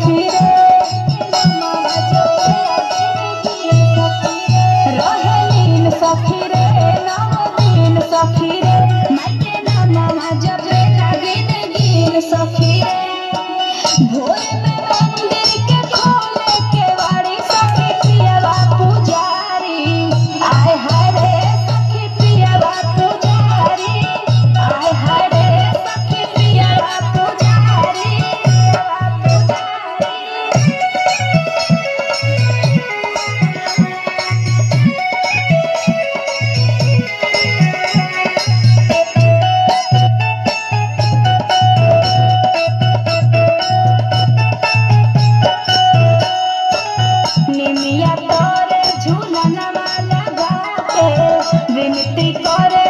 सखी रे रहेलीन सखी रे नव दिन सखी रे मायके नामा जपे लागिन गिन सखी रे भोर में मंदिर के खोले के वाड़ी सखी पियवा पुजारी आय हाय रे सखी पियवा पुजारी आय हाय रे सखी पियवा पुजारी निमिया तोरे झूलनवा लगा के विनती करे